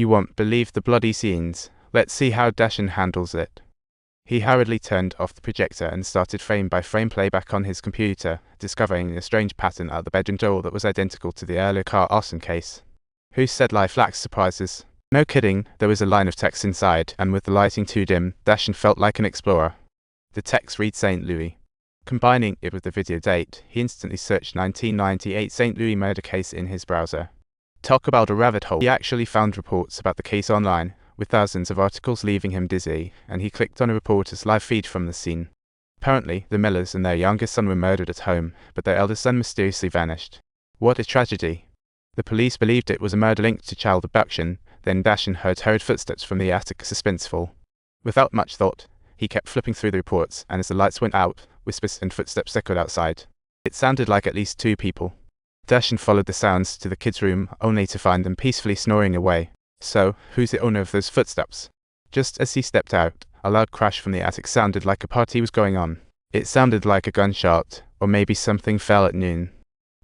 You won't believe the bloody scenes. Let's see how Dashan handles it. He hurriedly turned off the projector and started frame-by-frame playback on his computer, discovering a strange pattern at the bedroom door that was identical to the earlier car arson case. Who said life lacks surprises? No kidding, there was a line of text inside, and with the lighting too dim, Dashan felt like an explorer. The text read St. Louis. Combining it with the video date, he instantly searched 1998 St. Louis murder case in his browser. Talk about a rabbit hole. He actually found reports about the case online, with thousands of articles leaving him dizzy, and he clicked on a reporter's live feed from the scene. Apparently, the Millers and their youngest son were murdered at home, but their eldest son mysteriously vanished. What a tragedy. The police believed it was a murder linked to child abduction. Then Dashan heard hurried footsteps from the attic, suspenseful. Without much thought, he kept flipping through the reports, and as the lights went out, whispers and footsteps echoed outside. It sounded like at least 2 people. Dashan followed the sounds to the kids' room, only to find them peacefully snoring away. So, who's the owner of those footsteps? Just as he stepped out, a loud crash from the attic sounded like a party was going on. It sounded like a gunshot, or maybe something fell at noon.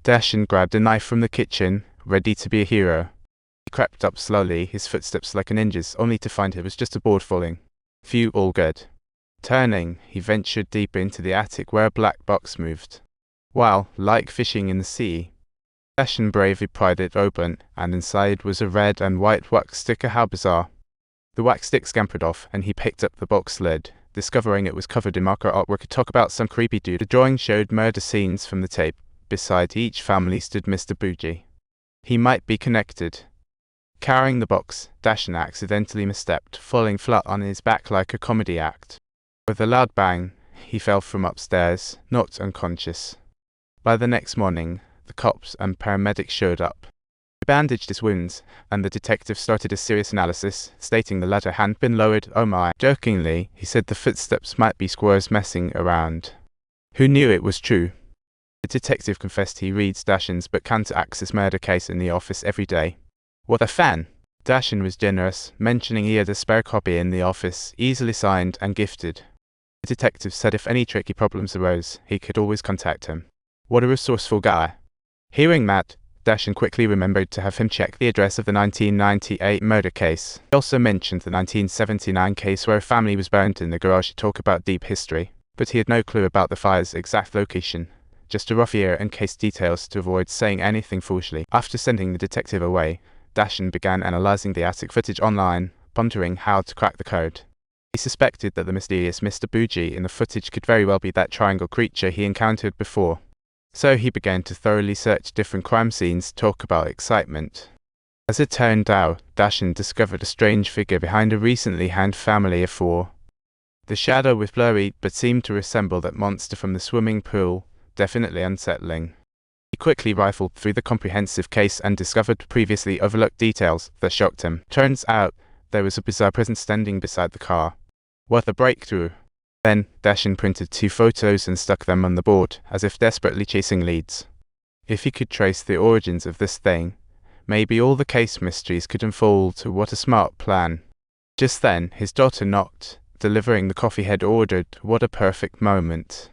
Dashan grabbed a knife from the kitchen, ready to be a hero. He crept up slowly, his footsteps like a ninja's, only to find it was just a board falling. Phew, all good. Turning, he ventured deeper into the attic where a black box moved. Wow, like fishing in the sea. Dashan bravely pried it open, and inside was a red and white wax sticker. How bizarre. The wax stick scampered off, and he picked up the box lid, discovering it was covered in marker artwork. Talk about some creepy dude. The drawing showed murder scenes from the tape. Beside each family stood Mr. Boogie. He might be connected. Carrying the box, Dashan accidentally misstepped, falling flat on his back like a comedy act. With a loud bang, he fell from upstairs, knocked unconscious. By the next morning, the cops and paramedics showed up. They bandaged his wounds, and the detective started a serious analysis, stating the ladder hadn't been lowered. Oh my. Jokingly, he said the footsteps might be squirrels messing around. Who knew it was true? The detective confessed he reads Dashan's but can't access murder case in the office every day. What a fan! Dashan was generous, mentioning he had a spare copy in the office, easily signed and gifted. The detective said if any tricky problems arose, he could always contact him. What a resourceful guy. Hearing that, Dashan quickly remembered to have him check the address of the 1998 murder case. He also mentioned the 1979 case where a family was burned in the garage. Talk about deep history. But he had no clue about the fire's exact location. Just a rough year and case details to avoid saying anything foolishly. After sending the detective away, Dashan began analyzing the attic footage online, pondering how to crack the code. He suspected that the mysterious Mr. Boogie in the footage could very well be that triangle creature he encountered before. So he began to thoroughly search different crime scenes. Talk about excitement. As it turned out, Dashan discovered a strange figure behind a recently hanged family of 4. The shadow was blurry but seemed to resemble that monster from the swimming pool, definitely unsettling. He quickly rifled through the comprehensive case and discovered previously overlooked details that shocked him. Turns out, there was a bizarre presence standing beside the car. What a breakthrough! Then, Dashan printed 2 photos and stuck them on the board, as if desperately chasing leads. If he could trace the origins of this thing, maybe all the case mysteries could unfold. What a smart plan. Just then, his daughter knocked, delivering the coffee he'd ordered. What a perfect moment.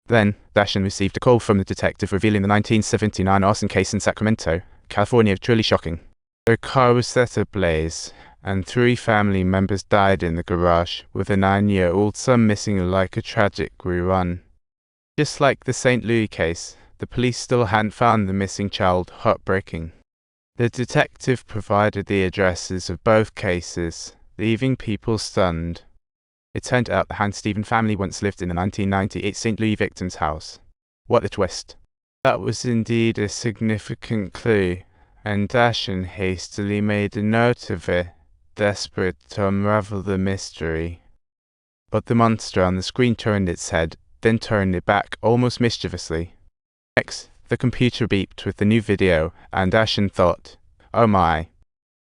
Then, Dashan received a call from the detective revealing the 1979 arson case in Sacramento, California. Truly shocking. Their car was set ablaze, and 3 family members died in the garage, with a 9-year-old son missing like a tragic rerun. Just like the St. Louis case, the police still hadn't found the missing child. Heartbreaking. The detective provided the addresses of both cases, leaving people stunned. It turned out the Hans Stephen family once lived in the 1998 St. Louis victim's house. What a twist. That was indeed a significant clue, and Dashan hastily made a note of it, desperate to unravel the mystery. But the monster on the screen turned its head, then turned it back almost mischievously. Next, the computer beeped with the new video, and Dashan thought, oh my.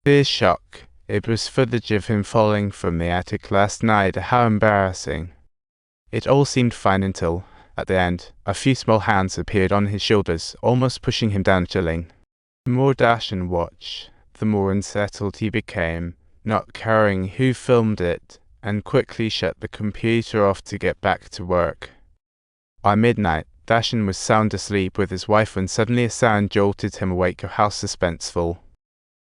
To his shock, it was footage of him falling from the attic last night. How embarrassing. It all seemed fine until, at the end, a few small hands appeared on his shoulders, almost pushing him down. Chilling. The more Dashan watched, the more unsettled he became, not caring who filmed it, and quickly shut the computer off to get back to work. By midnight, Dashan was sound asleep with his wife when suddenly a sound jolted him awake. How suspenseful.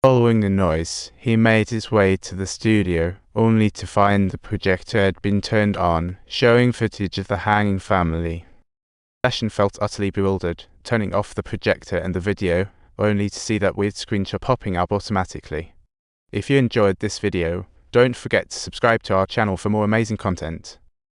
Following the noise, he made his way to the studio, only to find the projector had been turned on, showing footage of the hanging family. Dashan felt utterly bewildered, turning off the projector and the video, only to see that weird screenshot popping up automatically. If you enjoyed this video, don't forget to subscribe to our channel for more amazing content.